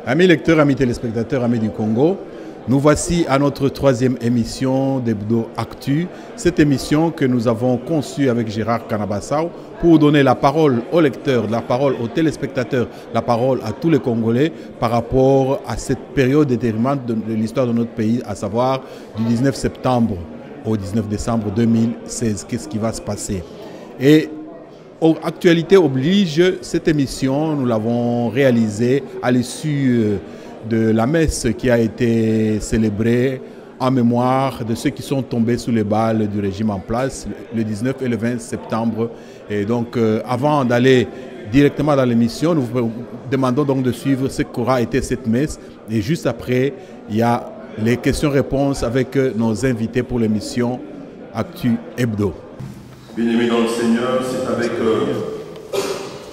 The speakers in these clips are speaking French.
Amis lecteurs, amis téléspectateurs, amis du Congo, nous voici à notre troisième émission d'Hebdo Actu. Cette émission que nous avons conçue avec Gérard Kanabassao pour donner la parole aux lecteurs, la parole aux téléspectateurs, la parole à tous les Congolais par rapport à cette période déterminante de l'histoire de notre pays, à savoir du 19 septembre au 19 décembre 2016. Qu'est-ce qui va se passer? Et actualité oblige, cette émission, nous l'avons réalisée à l'issue de la messe qui a été célébrée en mémoire de ceux qui sont tombés sous les balles du régime en place le 19 et le 20 septembre. Et donc, avant d'aller directement dans l'émission, nous vous demandons donc de suivre ce qu'aura été cette messe. Et juste après, il y a les questions-réponses avec nos invités pour l'émission Actu Hebdo. Bien-aimés dans le Seigneur, c'est avec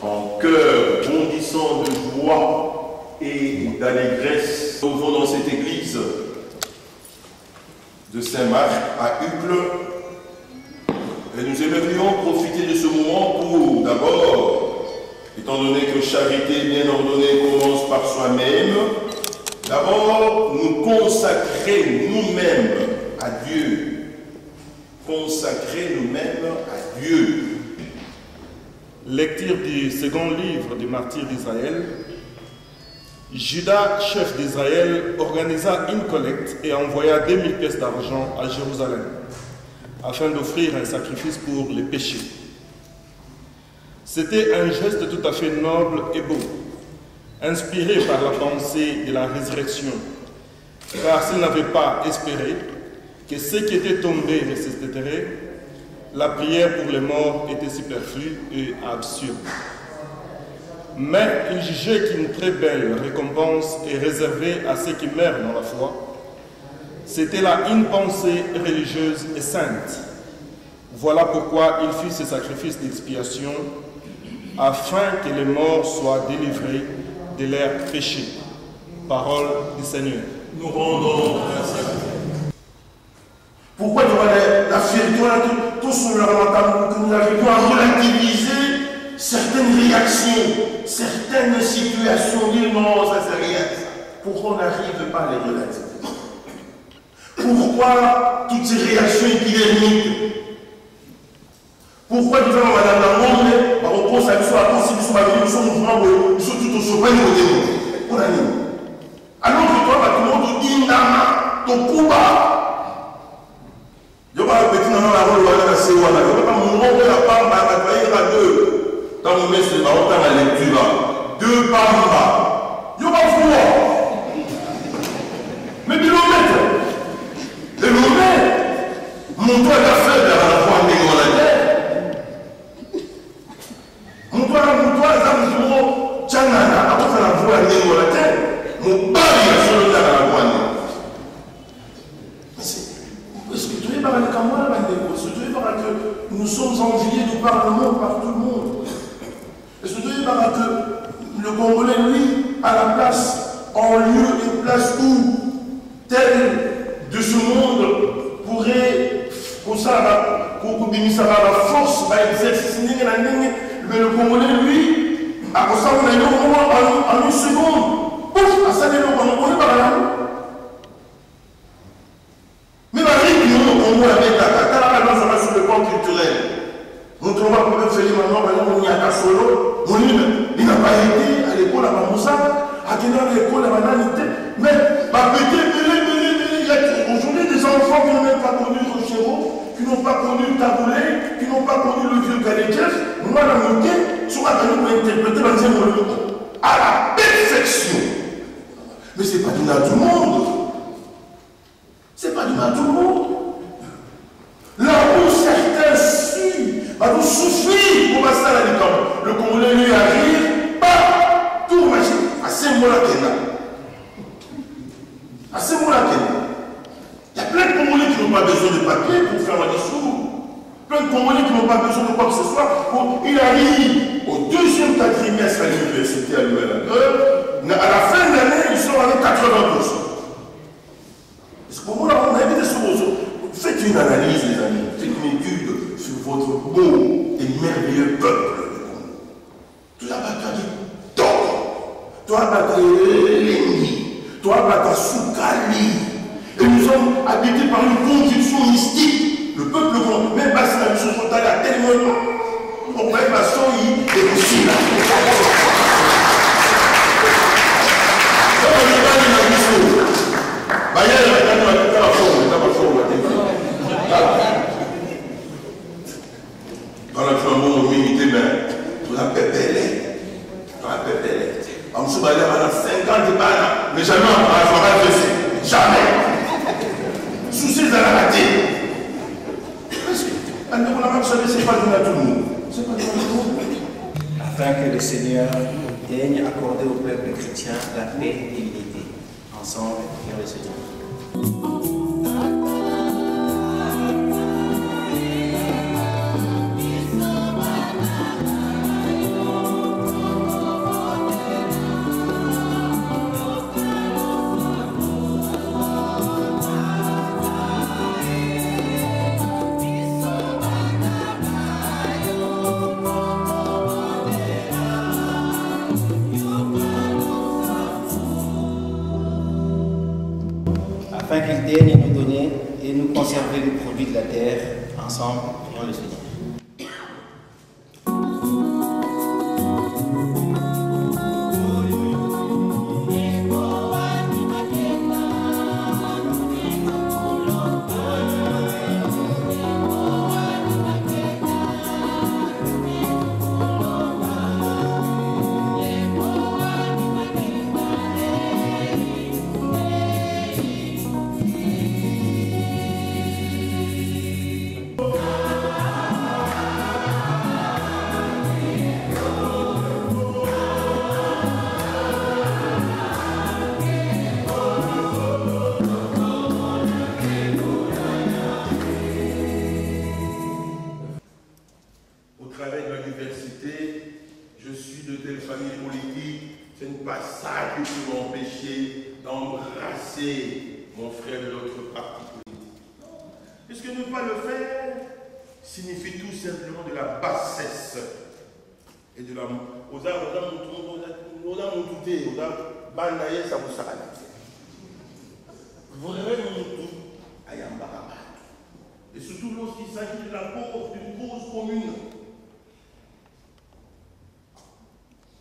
un cœur bondissant de joie et d'allégresse. Nous venons dans cette église de Saint-Marc à Uccle et nous aimerions profiter de ce moment pour d'abord, étant donné que charité bien ordonnée commence par soi-même, d'abord nous consacrer nous-mêmes à Dieu. Consacrer nous-mêmes à Dieu. Lecture du second livre du martyr d'Israël. Judas, chef d'Israël, organisa une collecte et envoya 2000 pièces d'argent à Jérusalem afin d'offrir un sacrifice pour les péchés. C'était un geste tout à fait noble et beau, inspiré par la pensée de la résurrection, car s'il n'avait pas espéré que ceux qui étaient tombés ressusciteraient, la prière pour les morts était superflue et absurde. Mais il jugeait qu'une très belle récompense est réservée à ceux qui meurent dans la foi. C'était là une pensée religieuse et sainte. Voilà pourquoi il fit ce sacrifice d'expiation, afin que les morts soient délivrés de leurs péchés. Parole du Seigneur. Nous rendons grâce à Dieu. Pourquoi nous avons la fierté, tout sur le ramadan, que nous arrivons à relativiser certaines réactions, certaines situations, dire non, ça c'est rien. Pourquoi on n'arrive pas à les relativiser? Pourquoi toutes ces réactions épidermiques? Pourquoi nous avons madame la monde, on pense à nous, nous sommes mouvements, nous sommes tout au chopin, nous sommes alors que toi, tout le monde dit Nama, ton pouba. Je vais répéter dans la rôle de la Séoula. Je ne vais pas me montrer la pamba, il y a deux. Dans mon messe, je vais entendre la lecture. Deux pamba. Je vais voir. Mais kilomètres. Le moment, mon toit est fait vers la foi de la terre. Mon toit est à mon tchanana, après la voix de la terre. Mon pari est sur le terre à la voix. Nous sommes enviés du Parlement par tout le monde. Et ce que le Congolais, lui, à la place, en lieu et place où tel de ce monde pourrait, pour ça, pour la force, mais le Congolais, lui, à cause ça, on a eu en une seconde. Pouf, à ça, on est par là. Mais la rythme, on voit avec la sur le plan culturel. Nous trouvons un peu fait maintenant, on y a qu'à solo. Il n'a pas été à l'école à Mamoussa, à l'école à Mananité. Mais, aujourd'hui, des enfants qui n'ont même pas connu le chéreau, qui n'ont pas connu le taboulé, qui n'ont pas connu le vieux Galédief, nous allons monter sur la canne pour interpréter l'enseignement à la perfection. Mais ce n'est pas donné à tout le monde. C'est pas donné à tout le monde. Là où certains nous souffrir pour passer à la décembre, le Congolais lui arrive, pas tout machin, à ces mots-là qu'il a. À ces mots-là qu'il a. Il y a plein de Congolais qui n'ont pas besoin de papier pour faire un discours. Plein de Congolais qui n'ont pas besoin de quoi que ce soit. Il arrive au deuxième quadrimestre à l'université à l'ULA. À la fin de l'année, ils sont avec 80%. Est-ce que on a évité ce mot? Faites une analyse, les amis. Faites une étude sur votre beau et merveilleux peuple. Tu as battu Toko, tu as battu Lengi, tu as battu Soukali. Et nous sommes habités par une conviction mystique. Le peuple grand, même pas si la mission totale a tellement. On va être maçon, il est aussi là. Dans le flambeau, on imité, tu as pépélé. Tu as pépélé. On se bat à 50 balles, mais jamais on va faire un jamais. Sous ces arabatés. Parce que, on a c'est pas donné à tout le monde. C'est pas donné à tout le monde. Afin que le Seigneur daigne accorder au peuple chrétien la paix et l'unité. Ensemble, prions le Seigneur. Afin qu'il daigne nous donner et nous conserver le produit de la terre, ensemble, prions le Seigneur. Mon frère de l'autre parti politique. Puisque ne pas le faire signifie tout simplement de la bassesse et de la et surtout lorsqu'il s'agit de la cause d'une cause commune.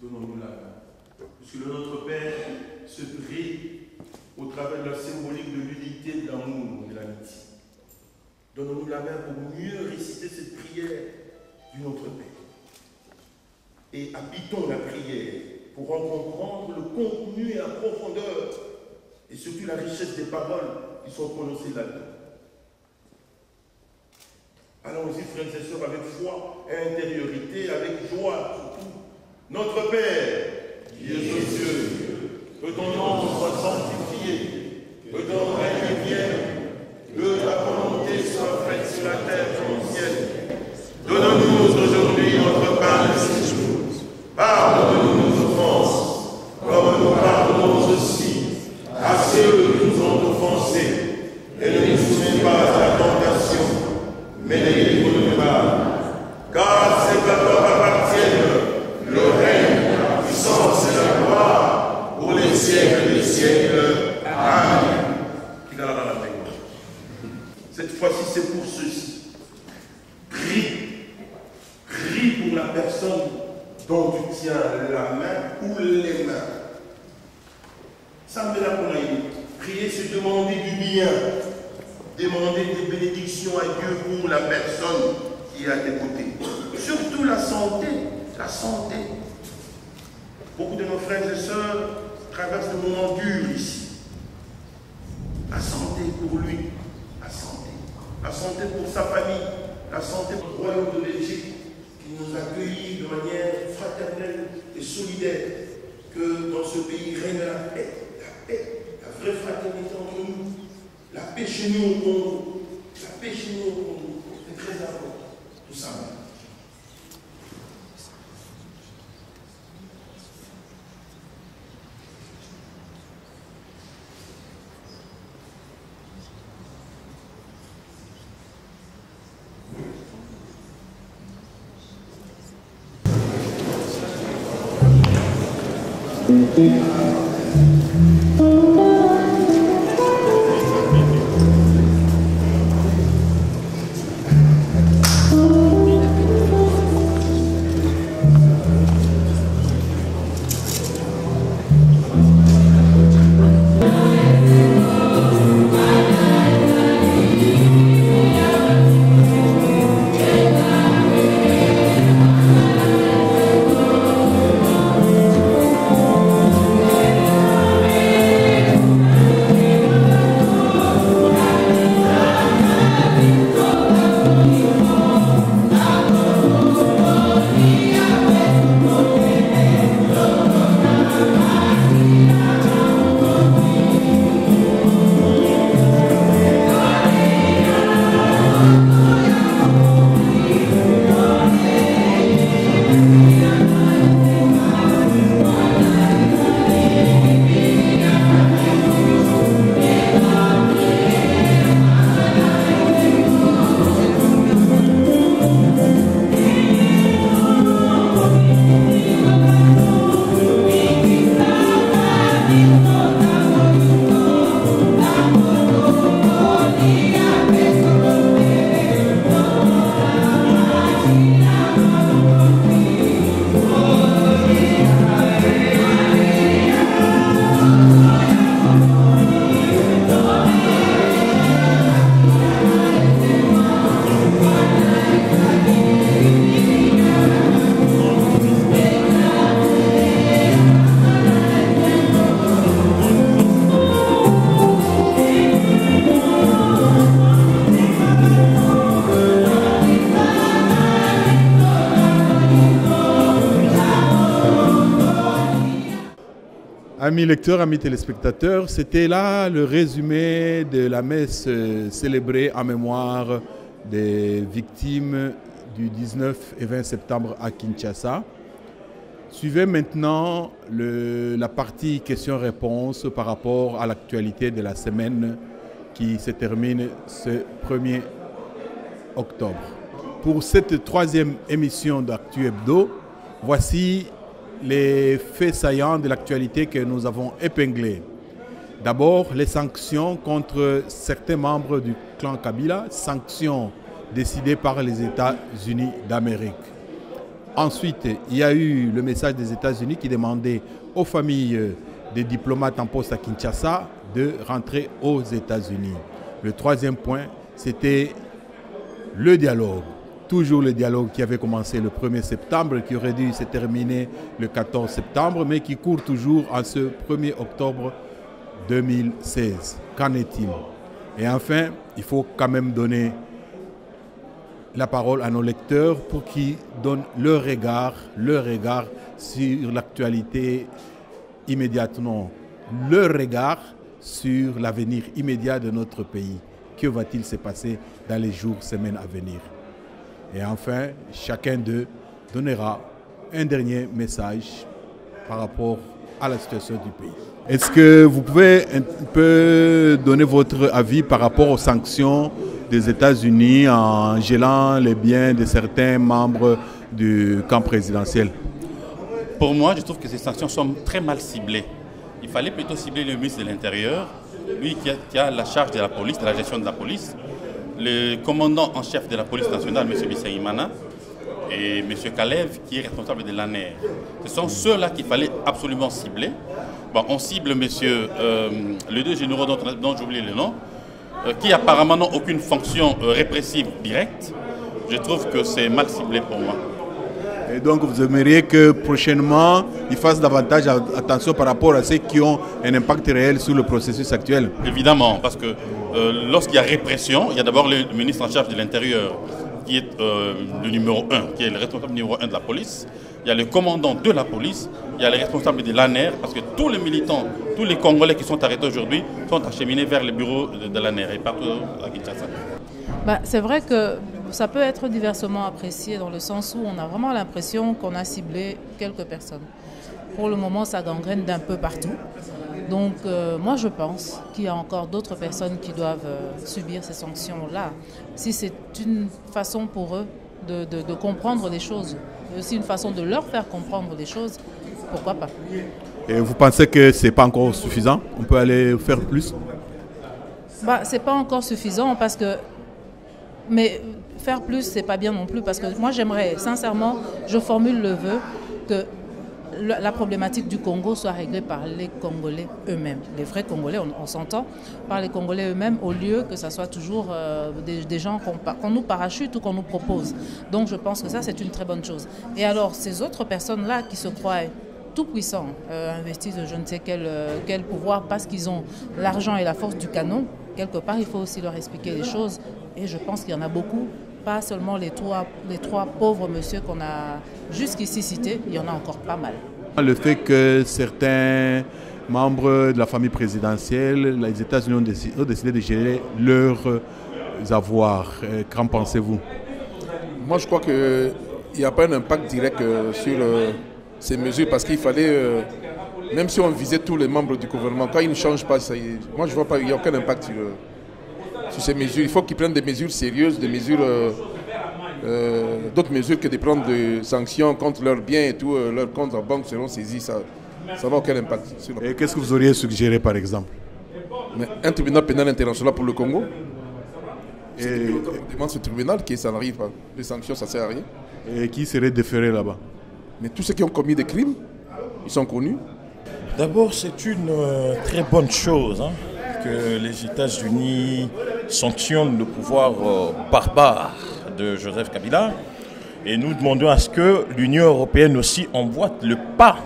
Donnons-nous la main. Puisque le Notre Père se prie au travers de la symbolique de l'unité, de l'amour et de l'amitié. Donnons-nous la main pour mieux réciter cette prière du Notre Père. Et habitons la prière pour en comprendre le contenu et la profondeur, et surtout la richesse des paroles qui sont prononcées là-dedans. Allons-y, frères et sœurs, avec foi et intériorité, avec joie surtout. Notre Père, Dieu de Dieu, que ton nom soit sanctifié, que ton règne vienne, que ta volonté soit faite sur la terre comme au ciel. Donne-nous aujourd'hui notre pain de ce jour. Pardonne-nous nos offenses, comme nous pardonnons aussi à ceux qui nous ont offensés. Et ne nous soumets pas à la tentation, mais délivre-nous du mal. Car c'est qu'à toi appartiennent le règne, la puissance et la gloire pour les siècles des siècles. Amen. Qu'il a dans la paix. Cette fois-ci, c'est pour ceux-ci. Prie pour la personne dont tu tiens la main ou les mains. Ça me l'a pour prier, c'est demander du bien. Demander des bénédictions à Dieu pour la personne qui est à tes côtés. Surtout la santé. La santé. Beaucoup de nos frères et sœurs traversent des moments durs ici. La santé pour lui. La santé. La santé pour sa famille. La santé pour le royaume de Belgique qui nous accueille de manière fraternelle et solidaire. Que dans ce pays règne la paix. La paix. La vraie fraternité entre nous. La paix chez nous au Congo. La paix chez nous au Congo. C'est très important. Tout ça. Amis lecteurs, amis téléspectateurs, c'était là le résumé de la messe célébrée en mémoire des victimes du 19 et 20 septembre à Kinshasa. Suivez maintenant la partie questions-réponses par rapport à l'actualité de la semaine qui se termine ce 1er octobre. Pour cette troisième émission d'Actu Hebdo, voici les faits saillants de l'actualité que nous avons épinglés. D'abord, les sanctions contre certains membres du clan Kabila, sanctions décidées par les États-Unis d'Amérique. Ensuite, il y a eu le message des États-Unis qui demandait aux familles des diplomates en poste à Kinshasa de rentrer aux États-Unis. Le troisième point, c'était le dialogue. Toujours le dialogue qui avait commencé le 1er septembre, qui aurait dû se terminer le 14 septembre, mais qui court toujours en ce 1er octobre 2016. Qu'en est-il? Et enfin, il faut quand même donner la parole à nos lecteurs pour qu'ils donnent leur regard sur l'actualité immédiatement, leur regard sur l'avenir immédiat de notre pays. Que va-t-il se passer dans les jours, semaines à venir? Et enfin, chacun d'eux donnera un dernier message par rapport à la situation du pays. Est-ce que vous pouvez un peu donner votre avis par rapport aux sanctions des États-Unis en gelant les biens de certains membres du camp présidentiel? Pour moi, je trouve que ces sanctions sont très mal ciblées. Il fallait plutôt cibler le ministre de l'Intérieur, lui qui a la charge de la police, de la gestion de la police, le commandant en chef de la police nationale, M. Bissaïmana, et M. Kalev, qui est responsable de l'ANER. Ce sont ceux-là qu'il fallait absolument cibler. Bon, on cible les deux généraux dont j'oublie le nom, qui apparemment n'ont aucune fonction répressive directe. Je trouve que c'est mal ciblé pour moi. Et donc vous aimeriez que prochainement, ils fassent davantage attention par rapport à ceux qui ont un impact réel sur le processus actuel? Évidemment, parce que lorsqu'il y a répression, il y a d'abord le ministre en charge de l'Intérieur, qui est le numéro 1, qui est le responsable numéro 1 de la police. Il y a le commandant de la police, il y a les responsables de l'ANER, parce que tous les militants, tous les Congolais qui sont arrêtés aujourd'hui sont acheminés vers le bureau de l'ANER et partout à Kinshasa. C'est vrai que ça peut être diversement apprécié dans le sens où on a vraiment l'impression qu'on a ciblé quelques personnes. Pour le moment, ça gangrène d'un peu partout. Donc moi je pense qu'il y a encore d'autres personnes qui doivent subir ces sanctions-là. Si c'est une façon pour eux de comprendre les choses, aussi une façon de leur faire comprendre les choses, pourquoi pas? Et vous pensez que ce n'est pas encore suffisant? On peut aller faire plus? Ce n'est pas encore suffisant parce que... Mais faire plus, ce n'est pas bien non plus parce que moi, j'aimerais, sincèrement, je formule le vœu que la problématique du Congo soit réglée par les Congolais eux-mêmes. Les vrais Congolais, on s'entend, par les Congolais eux-mêmes, au lieu que ce soit toujours des gens qu'on nous parachute ou qu'on nous propose. Donc je pense que ça, c'est une très bonne chose. Et alors, ces autres personnes-là qui se croient tout puissants, investissent de je ne sais quel pouvoir parce qu'ils ont l'argent et la force du canon, quelque part, il faut aussi leur expliquer les choses. Et je pense qu'il y en a beaucoup, pas seulement les trois pauvres messieurs qu'on a jusqu'ici cités, il y en a encore pas mal. Le fait que certains membres de la famille présidentielle, les États-Unis ont décidé de gérer leurs avoirs. Qu'en pensez-vous? Moi, je crois qu'il n'y a pas un impact direct sur ces mesures parce qu'il fallait, même si on visait tous les membres du gouvernement, quand ils ne changent pas, moi je ne vois pas, il n'y a aucun impact sur ces mesures. Il faut qu'ils prennent des mesures sérieuses, des mesures, d'autres mesures que de prendre des sanctions contre leurs biens et tout, leurs comptes en banque seront saisis, ça n'a aucun impact. Et qu'est-ce que vous auriez suggéré par exemple? Mais un tribunal pénal international pour le Congo. Et on demande ce tribunal qui ça n'arrive pas. Les sanctions, ça ne sert à rien. Et qui serait déféré là-bas? Mais tous ceux qui ont commis des crimes, ils sont connus. D'abord, c'est une très bonne chose que les États-Unis sanctionnent le pouvoir barbare de Joseph Kabila. Et nous demandons à ce que l'Union européenne aussi emboîte le pas.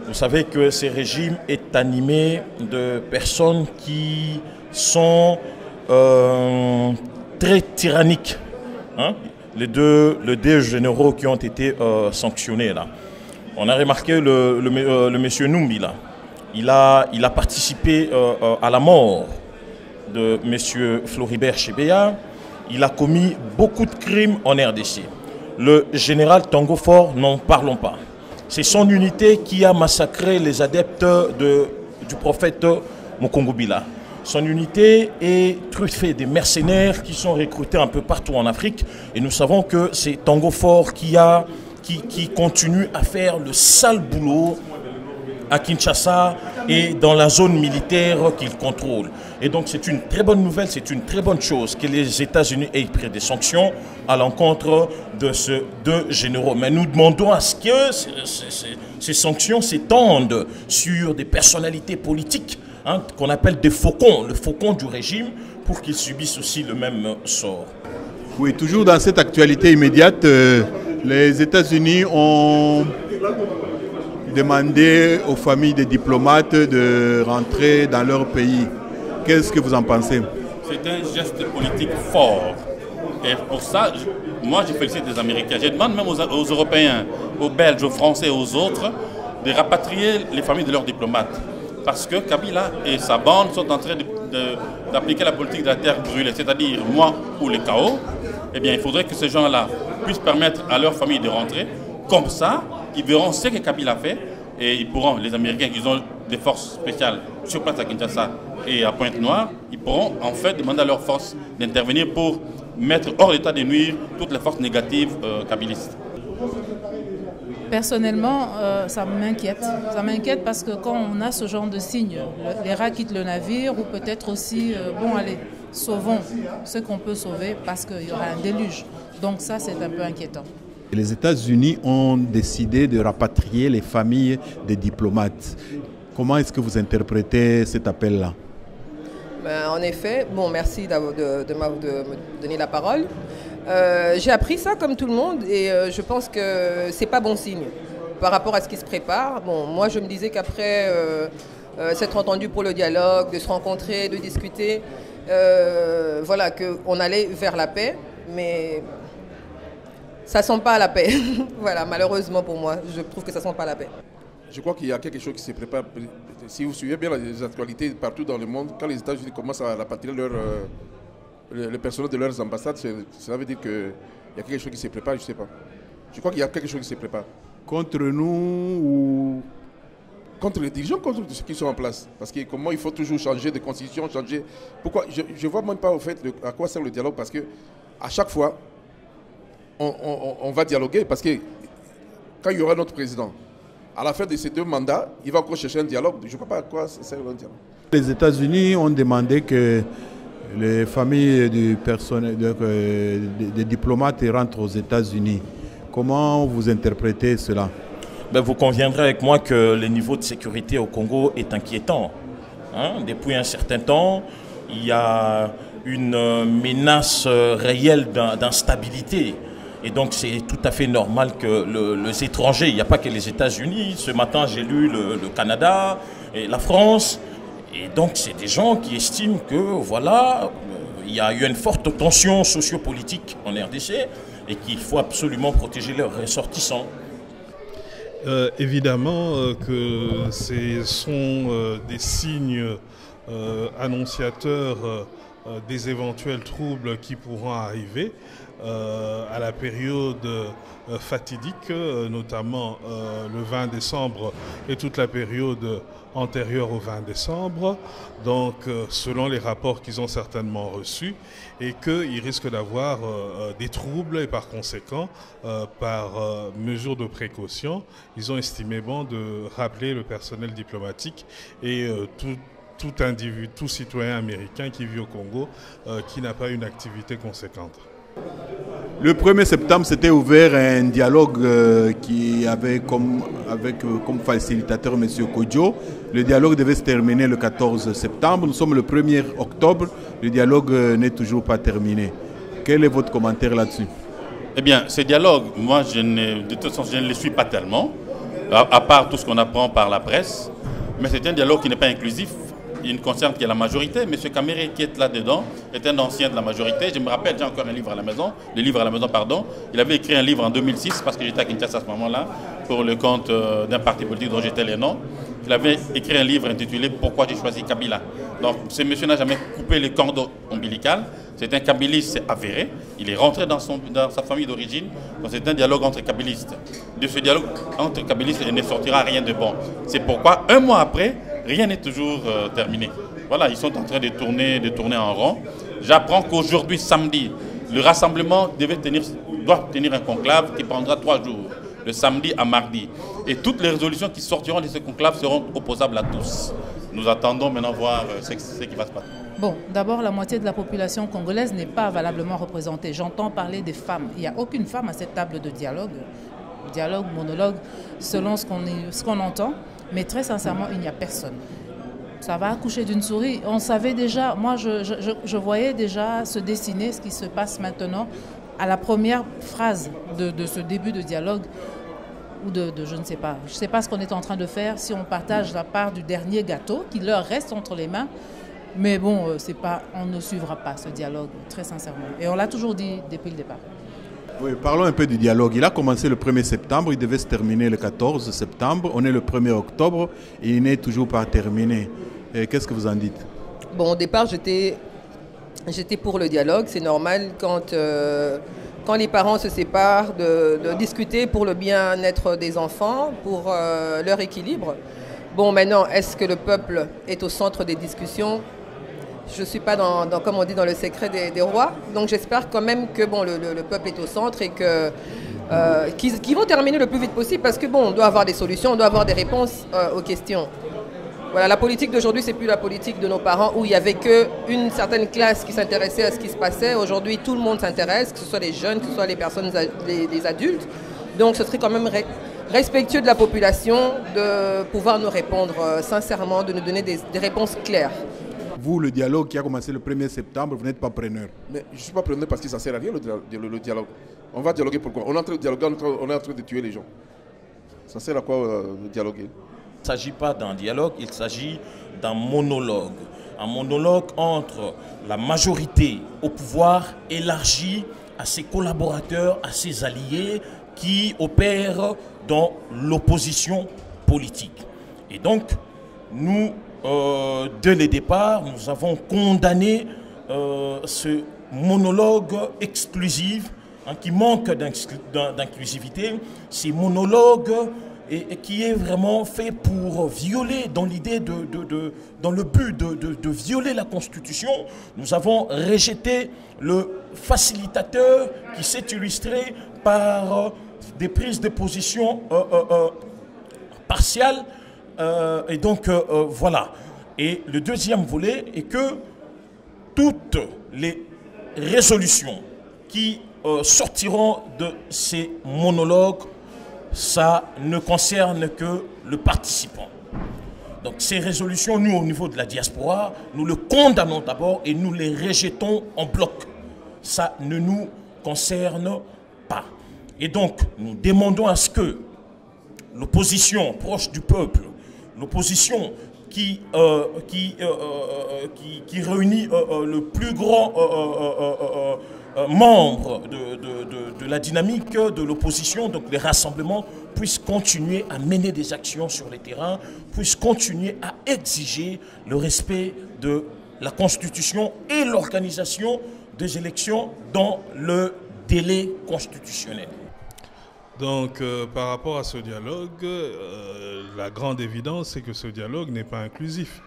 Vous savez que ce régime est animé de personnes qui sont très tyranniques. Les deux généraux qui ont été sanctionnés là. On a remarqué le monsieur Numbi là. Il a participé à la mort de monsieur Floribert Chebeya. Il a commis beaucoup de crimes en RDC. Le général Tango Fort, n'en parlons pas. C'est son unité qui a massacré les adeptes du prophète Mokongobila. Son unité est truffée des mercenaires qui sont recrutés un peu partout en Afrique. Et nous savons que c'est Tango Fort qui continue à faire le sale boulot à Kinshasa et dans la zone militaire qu'il contrôle. Et donc c'est une très bonne nouvelle, c'est une très bonne chose que les États-Unis aient pris des sanctions à l'encontre de ces deux généraux. Mais nous demandons à ce que ces sanctions s'étendent sur des personnalités politiques qu'on appelle des faucons, le faucon du régime, pour qu'ils subissent aussi le même sort. Oui, toujours dans cette actualité immédiate, les États-Unis ont demandé aux familles des diplomates de rentrer dans leur pays. Qu'est-ce que vous en pensez? C'est un geste politique fort. Et pour ça, moi je félicite les Américains. Je demande même aux Européens, aux Belges, aux Français et aux autres de rapatrier les familles de leurs diplomates. Parce que Kabila et sa bande sont en train d'appliquer la politique de la terre brûlée, c'est-à-dire moi ou le chaos. Eh bien, il faudrait que ces gens-là puissent permettre à leur famille de rentrer. Comme ça, ils verront ce que Kabila fait et ils pourront, les Américains qui ont des forces spéciales sur place à Kinshasa et à Pointe-Noire, ils pourront en fait demander à leurs forces d'intervenir pour mettre hors d'état de nuire toutes les forces négatives kabilistes. Personnellement, ça m'inquiète. Ça m'inquiète parce que quand on a ce genre de signes, les rats quittent le navire ou peut-être aussi, bon allez, sauvons ce qu'on peut sauver parce qu'il y aura un déluge. Donc ça, c'est un peu inquiétant. Les États-Unis ont décidé de rapatrier les familles des diplomates. Comment est-ce que vous interprétez cet appel-là? En effet, bon, merci de me donner la parole. J'ai appris ça comme tout le monde et je pense que c'est pas bon signe par rapport à ce qui se prépare. Bon, moi je me disais qu'après s'être entendu pour le dialogue, de se rencontrer, de discuter, voilà, qu'on allait vers la paix, mais ça sent pas à la paix. Voilà, malheureusement pour moi, je trouve que ça sent pas à la paix. Je crois qu'il y a quelque chose qui se prépare. Si vous suivez bien les actualités partout dans le monde, quand les États-Unis commencent à rapatrier le personnel de leurs ambassades, cela veut dire qu'il y a quelque chose qui se prépare, je ne sais pas. Je crois qu'il y a quelque chose qui se prépare. Contre nous ou contre les dirigeants, contre ceux qui sont en place. Parce que comment il faut toujours changer de constitution, changer. Pourquoi? Je ne vois même pas au fait à quoi sert le dialogue, parce que à chaque fois, on va dialoguer, parce que quand il y aura notre président, à la fin de ces 2 mandats, il va encore chercher un dialogue. Je ne vois pas à quoi ça sert un dialogue. Les États-Unis ont demandé que les familles du personnel, des diplomates rentrent aux États-Unis. Comment vous interprétez cela? Vous conviendrez avec moi que le niveau de sécurité au Congo est inquiétant. Depuis un certain temps, il y a une menace réelle d'instabilité. Et donc c'est tout à fait normal que les étrangers, il n'y a pas que les États-Unis, ce matin j'ai lu le Canada et la France, et donc c'est des gens qui estiment que voilà, il y a eu une forte tension sociopolitique en RDC et qu'il faut absolument protéger leurs ressortissants. Évidemment que ce sont des signes annonciateurs des éventuels troubles qui pourront arriver à la période fatidique, notamment le 20 décembre et toute la période antérieure au 20 décembre, donc selon les rapports qu'ils ont certainement reçus, et qu'ils risquent d'avoir des troubles et par conséquent, par mesure de précaution, ils ont estimé bon de rappeler le personnel diplomatique et tout individu, tout citoyen américain qui vit au Congo, qui n'a pas une activité conséquente. Le 1er septembre, c'était ouvert un dialogue qui avait comme facilitateur M. Kodjo. Le dialogue devait se terminer le 14 septembre. Nous sommes le 1er octobre. Le dialogue n'est toujours pas terminé. Quel est votre commentaire là-dessus? Eh bien, ce dialogue, moi, de toute façon, je ne le suis pas tellement, à part tout ce qu'on apprend par la presse. Mais c'est un dialogue qui n'est pas inclusif. Il ne concerne que la majorité. M. Kamere qui est là-dedans est un ancien de la majorité. Je me rappelle, j'ai encore un livre à la maison, pardon. Il avait écrit un livre en 2006, parce que j'étais à Kinshasa à ce moment-là, pour le compte d'un parti politique dont j'étais le nom. Il avait écrit un livre intitulé « Pourquoi j'ai choisi Kabila ». Donc ce monsieur n'a jamais coupé le cordon ombilical. C'est un kabiliste avéré. Il est rentré dans sa famille d'origine. Donc c'est un dialogue entre kabilistes. De ce dialogue entre kabilistes, il ne sortira rien de bon. C'est pourquoi, un mois après, rien n'est toujours terminé. Voilà, ils sont en train de tourner en rond. J'apprends qu'aujourd'hui, samedi, le rassemblement doit tenir un conclave qui prendra 3 jours, de samedi à mardi. Et toutes les résolutions qui sortiront de ce conclave seront opposables à tous. Nous attendons maintenant voir ce qui va se passer. Bon, d'abord, la moitié de la population congolaise n'est pas valablement représentée. J'entends parler des femmes. Il n'y a aucune femme à cette table de dialogue. Dialogue, monologue, selon ce qu'on entend. Mais très sincèrement, il n'y a personne. Ça va accoucher d'une souris. On savait déjà, moi je voyais déjà se dessiner ce qui se passe maintenant à la première phrase de ce début de dialogue ou je ne sais pas. Je ne sais pas ce qu'on est en train de faire si on partage la part du dernier gâteau qui leur reste entre les mains. Mais bon, on ne suivra pas ce dialogue, très sincèrement. Et on l'a toujours dit depuis le départ. Oui, parlons un peu du dialogue. Il a commencé le 1er septembre, il devait se terminer le 14 septembre. On est le 1er octobre et il n'est toujours pas terminé. Qu'est-ce que vous en dites? Bon, au départ, j'étais pour le dialogue. C'est normal quand les parents se séparent de discuter pour le bien-être des enfants, pour leur équilibre. Bon, maintenant, est-ce que le peuple est au centre des discussions? Je ne suis pas comme on dit, dans le secret des rois. Donc j'espère quand même que bon, le peuple est au centre et qu'ils vont terminer le plus vite possible parce que bon, on doit avoir des solutions, on doit avoir des réponses aux questions. Voilà, la politique d'aujourd'hui, c'est plus la politique de nos parents où il n'y avait qu'une certaine classe qui s'intéressait à ce qui se passait. Aujourd'hui, tout le monde s'intéresse, que ce soit les jeunes, que ce soit les personnes, les adultes. Donc ce serait quand même respectueux de la population de pouvoir nous répondre sincèrement, de nous donner des réponses claires. Vous, le dialogue qui a commencé le 1er septembre, vous n'êtes pas preneur? Mais je ne suis pas preneur parce que ça ne sert à rien le dialogue. On va dialoguer pourquoi? On est en train de dialoguer, on est en train de tuer les gens. Ça sert à quoi dialoguer? Il ne s'agit pas d'un dialogue, il s'agit d'un monologue. Un monologue entre la majorité au pouvoir élargi à ses collaborateurs, à ses alliés qui opèrent dans l'opposition politique. Et donc, nous, dès le départ, nous avons condamné ce monologue exclusif qui manque d'inclusivité, ces monologues et qui est vraiment fait pour violer, dans l'idée dans le but de violer la Constitution. Nous avons rejeté le facilitateur qui s'est illustré par des prises de position impartial. Et donc, voilà. Et le deuxième volet est que toutes les résolutions qui sortiront de ces monologues, ça ne concerne que le participant. Donc ces résolutions, nous, au niveau de la diaspora, nous le condamnons d'abord et nous les rejetons en bloc. Ça ne nous concerne pas. Et donc, nous demandons à ce que l'opposition proche du peuple, l'opposition qui réunit le plus grand membre de la dynamique de l'opposition, donc les rassemblements, puissent continuer à mener des actions sur les terrains, puissent continuer à exiger le respect de la Constitution et l'organisation des élections dans le délai constitutionnel. Donc, par rapport à ce dialogue, la grande évidence, c'est que ce dialogue n'est pas inclusif.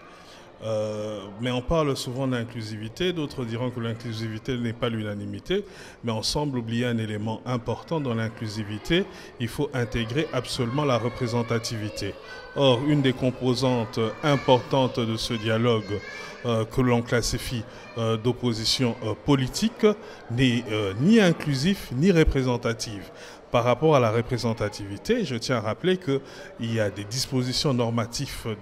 Mais on parle souvent d'inclusivité, d'autres diront que l'inclusivité n'est pas l'unanimité, mais on semble oublier un élément important dans l'inclusivité, il faut intégrer absolument la représentativité. Or, une des composantes importantes de ce dialogue que l'on classifie d'opposition politique n'est ni inclusif ni représentative. Par rapport à la représentativité, je tiens à rappeler qu'il y a des dispositions normatives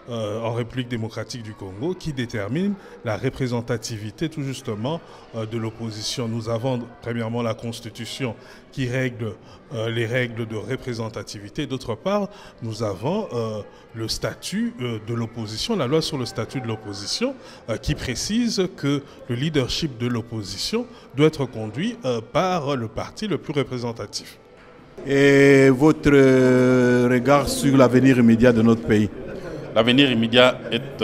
en République démocratique du Congo qui déterminent la représentativité tout justement de l'opposition. Nous avons premièrement la Constitution qui règle les règles de représentativité. D'autre part, nous avons le statut de l'opposition, la loi sur le statut de l'opposition qui précise que le leadership de l'opposition doit être conduit par le parti le plus représentatif. Et votre regard sur l'avenir immédiat de notre pays? L'avenir immédiat est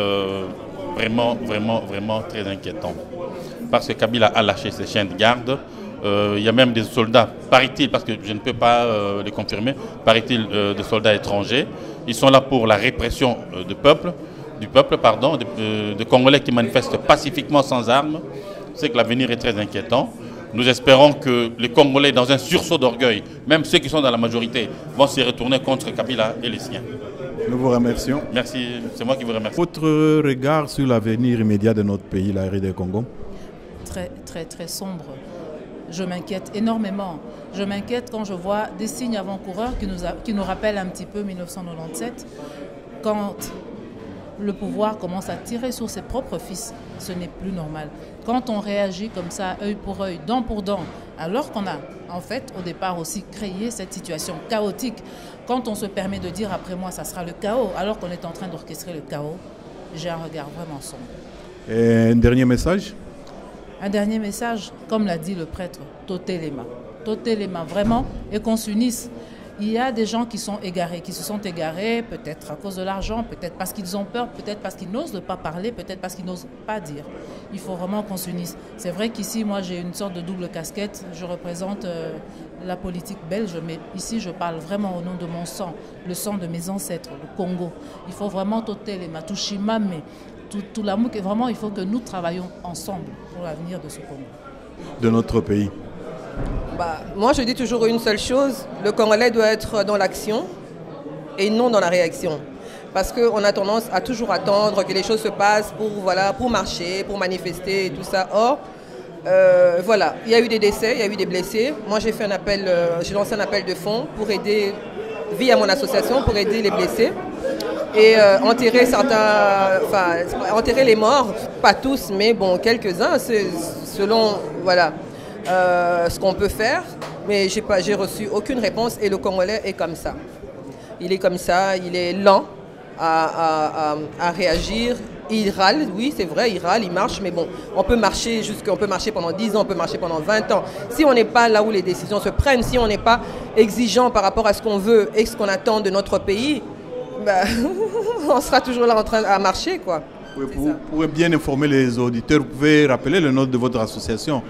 vraiment très inquiétant. Parce que Kabila a lâché ses chiens de garde. Il y a même des soldats, paraît-il, parce que je ne peux pas les confirmer, paraît-il, des soldats étrangers. Ils sont là pour la répression du peuple, de Congolais qui manifestent pacifiquement sans armes. C'est que l'avenir est très inquiétant. Nous espérons que les Congolais, dans un sursaut d'orgueil, même ceux qui sont dans la majorité, vont se retourner contre Kabila et les siens. Nous vous remercions. Merci, c'est moi qui vous remercie. Votre regard sur l'avenir immédiat de notre pays, la RD Congo? Très sombre. Je m'inquiète énormément. Je m'inquiète quand je vois des signes avant-coureurs qui nous rappellent un petit peu 1997, quand le pouvoir commence à tirer sur ses propres fils. Ce n'est plus normal. Quand on réagit comme ça, œil pour œil, dent pour dent, alors qu'on a en fait au départ aussi créé cette situation chaotique, quand on se permet de dire après moi ça sera le chaos, alors qu'on est en train d'orchestrer le chaos, j'ai un regard vraiment sombre. Et un dernier message? Un dernier message, comme l'a dit le prêtre, t'ôter les mains vraiment, et qu'on s'unisse. Il y a des gens qui sont égarés, qui se sont égarés, peut-être à cause de l'argent, peut-être parce qu'ils ont peur, peut-être parce qu'ils n'osent pas parler, peut-être parce qu'ils n'osent pas dire. Il faut vraiment qu'on s'unisse. C'est vrai qu'ici, moi, j'ai une sorte de double casquette. Je représente la politique belge, mais ici, je parle vraiment au nom de mon sang, le sang de mes ancêtres, le Congo. Il faut vraiment t'ôter les mains, Tushimame, tout l'amour. Vraiment, il faut que nous travaillions ensemble pour l'avenir de ce Congo. De notre pays. Moi, je dis toujours une seule chose, le Congolais doit être dans l'action et non dans la réaction. Parce qu'on a tendance à toujours attendre que les choses se passent pour marcher, pour manifester et tout ça. Or, voilà, il y a eu des décès, il y a eu des blessés. Moi, j'ai fait un appel, j'ai lancé un appel de fonds pour aider, via mon association, pour aider les blessés. Et enterrer les morts, pas tous, mais bon, quelques-uns, selon, voilà. Ce qu'on peut faire, mais j'ai reçu aucune réponse et le Congolais est comme ça. Il est comme ça, il est lent à réagir. Il râle, oui c'est vrai, il râle, il marche, mais bon, on peut marcher pendant 10 ans, on peut marcher pendant 20 ans. Si on n'est pas là où les décisions se prennent, si on n'est pas exigeant par rapport à ce qu'on veut et ce qu'on attend de notre pays, on sera toujours là en train de marcher, quoi. Oui, pour bien informer les auditeurs, vous pouvez rappeler le nom de votre association?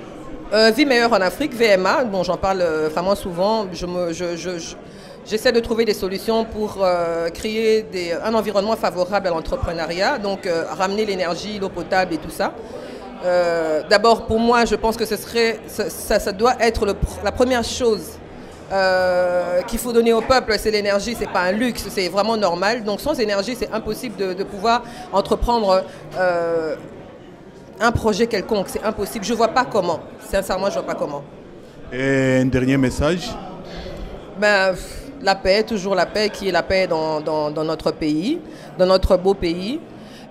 Vie meilleure en Afrique, VMA, bon, j'en parle vraiment souvent. J'essaie de trouver des solutions pour créer un environnement favorable à l'entrepreneuriat, donc ramener l'énergie, l'eau potable et tout ça. D'abord, pour moi, je pense que ça doit être la première chose qu'il faut donner au peuple, c'est l'énergie, c'est pas un luxe, c'est vraiment normal. Donc sans énergie, c'est impossible de pouvoir entreprendre un projet quelconque, c'est impossible. Je vois pas comment, sincèrement, je vois pas comment. Et un dernier message? Ben, la paix, toujours la paix, qui est la paix dans notre pays, dans notre beau pays.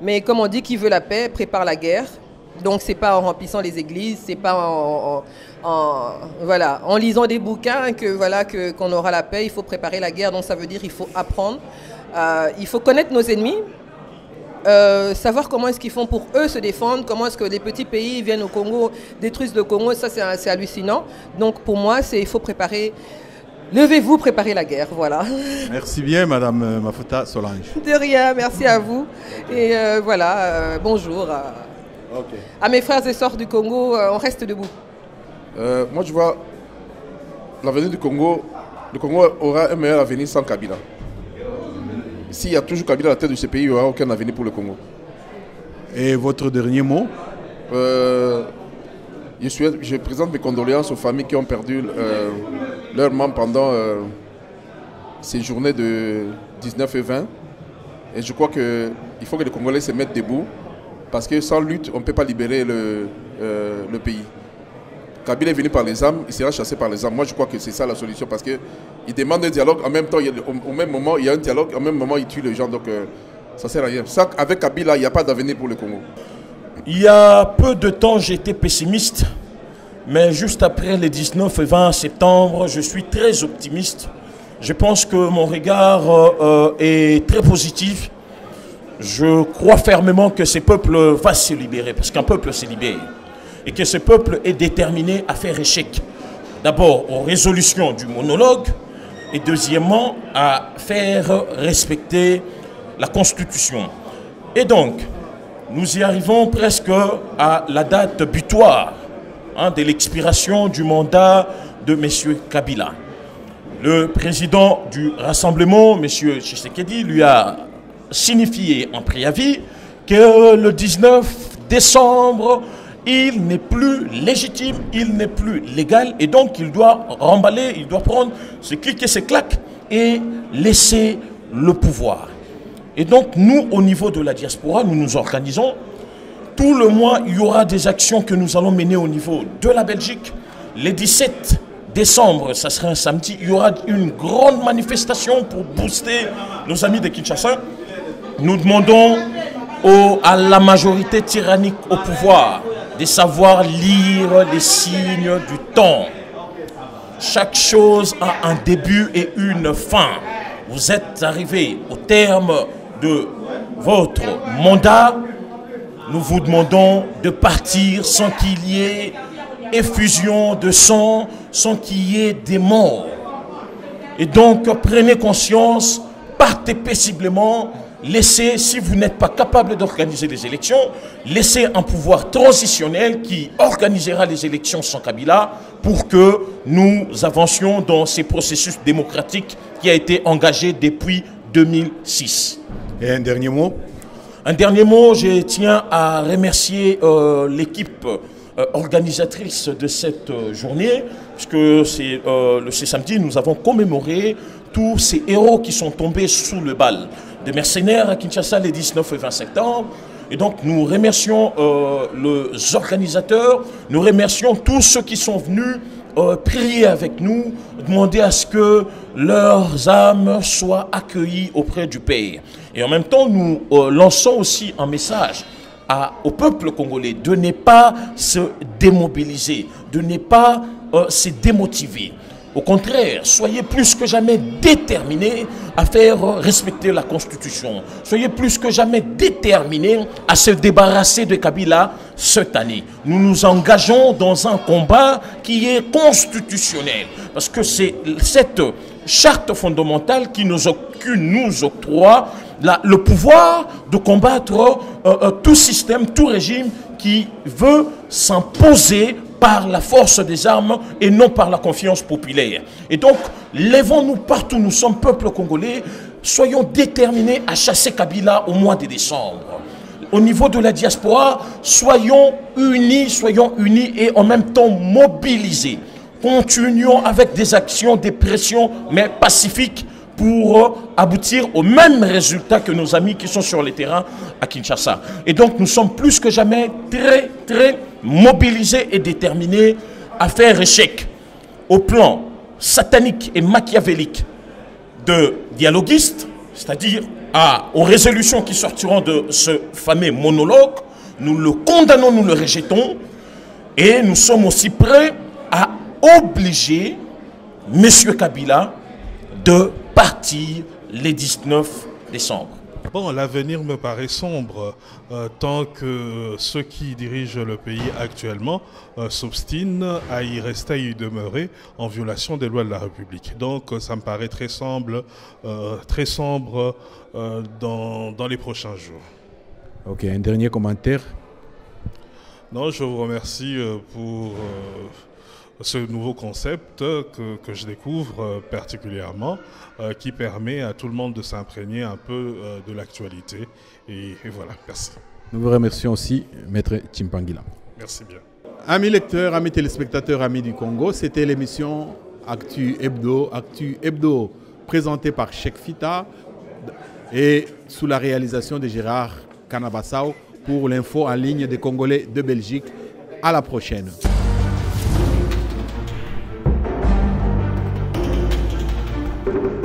Mais comme on dit, qui veut la paix prépare la guerre. Donc c'est pas en remplissant les églises, c'est pas voilà, en lisant des bouquins qu'on aura la paix. Il faut préparer la guerre, donc ça veut dire qu'il faut apprendre. Il faut connaître nos ennemis, savoir comment est-ce qu'ils font pour eux se défendre, comment est-ce que les petits pays viennent au Congo, détruisent le Congo, ça c'est hallucinant. Donc pour moi, il faut préparer. Levez-vous, préparez la guerre, voilà. Merci bien, Madame Mafuta Solange. De rien, merci à vous. Et bonjour à mes frères et sœurs du Congo, on reste debout. Moi, je vois l'avenir du Congo. Le Congo aura un meilleur avenir sans Kabila. S'il y a toujours Kabila à la tête de ce pays, il n'y aura aucun avenir pour le Congo. Et votre dernier mot? Je présente mes condoléances aux familles qui ont perdu leurs membres pendant ces journées de 19 et 20. Et je crois qu'il faut que les Congolais se mettent debout, parce que sans lutte, on ne peut pas libérer le pays. Kabila est venu par les armes, il sera chassé par les armes. Moi, je crois que c'est ça la solution, parce qu'il demande un dialogue, en même temps, au même moment, il y a un dialogue, en même moment, il tue les gens. Donc, ça ne sert à rien. Ça, avec Kabila, il n'y a pas d'avenir pour le Congo. Il y a peu de temps, j'étais pessimiste, mais juste après les 19 et 20 septembre, je suis très optimiste. Je pense que mon regard est très positif. Je crois fermement que ce peuple va se libérer, parce qu'un peuple se libère. Et que ce peuple est déterminé à faire échec. D'abord aux résolutions du monologue, et deuxièmement à faire respecter la Constitution. Et donc, nous y arrivons presque à la date butoir de l'expiration du mandat de M. Kabila. Le président du Rassemblement, M. Tshisekedi, lui a signifié en préavis que le 19 décembre, il n'est plus légitime, il n'est plus légal, et donc il doit remballer, il doit prendre ses clics et ses claques et laisser le pouvoir. Et donc nous, au niveau de la diaspora, nous nous organisons. Tout le mois, il y aura des actions que nous allons mener au niveau de la Belgique. Le 17 décembre, ça sera un samedi, il y aura une grande manifestation pour booster nos amis de Kinshasa. Nous demandons à la majorité tyrannique au pouvoir de savoir lire les signes du temps. Chaque chose a un début et une fin. Vous êtes arrivés au terme de votre mandat. Nous vous demandons de partir sans qu'il y ait effusion de sang, sans qu'il y ait des morts. Et donc, prenez conscience, partez paisiblement. Laissez, si vous n'êtes pas capable d'organiser les élections, laissez un pouvoir transitionnel qui organisera les élections sans Kabila pour que nous avancions dans ces processus démocratiques qui a été engagé depuis 2006. Et un dernier mot? Un dernier mot, je tiens à remercier l'équipe organisatrice de cette journée, puisque ce samedi, nous avons commémoré tous ces héros qui sont tombés sous le bal des mercenaires à Kinshasa les 19 et 20 septembre. Et donc nous remercions les organisateurs, nous remercions tous ceux qui sont venus prier avec nous, demander à ce que leurs âmes soient accueillies auprès du Père. Et en même temps, nous lançons aussi un message au peuple congolais de ne pas se démobiliser, de ne pas se démotiver. Au contraire, soyez plus que jamais déterminés à faire respecter la Constitution. Soyez plus que jamais déterminés à se débarrasser de Kabila cette année. Nous nous engageons dans un combat qui est constitutionnel. Parce que c'est cette charte fondamentale qui nous octroie le pouvoir de combattre tout système, tout régime qui veut s'imposer par la force des armes et non par la confiance populaire. Et donc, lèvons-nous partout, nous sommes peuple congolais, soyons déterminés à chasser Kabila au mois de décembre. Au niveau de la diaspora, soyons unis et en même temps mobilisés continuons avec des actions, des pressions, mais pacifiques, pour aboutir au même résultat que nos amis qui sont sur le terrain à Kinshasa. Et donc nous sommes plus que jamais très mobilisés et déterminés à faire échec au plan satanique et machiavélique de dialoguistes, c'est-à-dire aux résolutions qui sortiront de ce fameux monologue. Nous le condamnons, nous le rejetons, et nous sommes aussi prêts à obliger M. Kabila de partir le 19 décembre. Bon, l'avenir me paraît sombre tant que ceux qui dirigent le pays actuellement s'obstinent à y rester, à y demeurer en violation des lois de la République. Donc ça me paraît très sombre dans les prochains jours. Ok, un dernier commentaire? Non, je vous remercie pour ce nouveau concept que je découvre particulièrement, qui permet à tout le monde de s'imprégner un peu de l'actualité. Et voilà, merci. Nous vous remercions aussi, Maître Chimpangila. Merci bien. Amis lecteurs, amis téléspectateurs, amis du Congo, c'était l'émission Actu Hebdo, présentée par Cheikh Fita et sous la réalisation de Gérard Kanabassao pour l'info en ligne des Congolais de Belgique. À la prochaine. Thank you.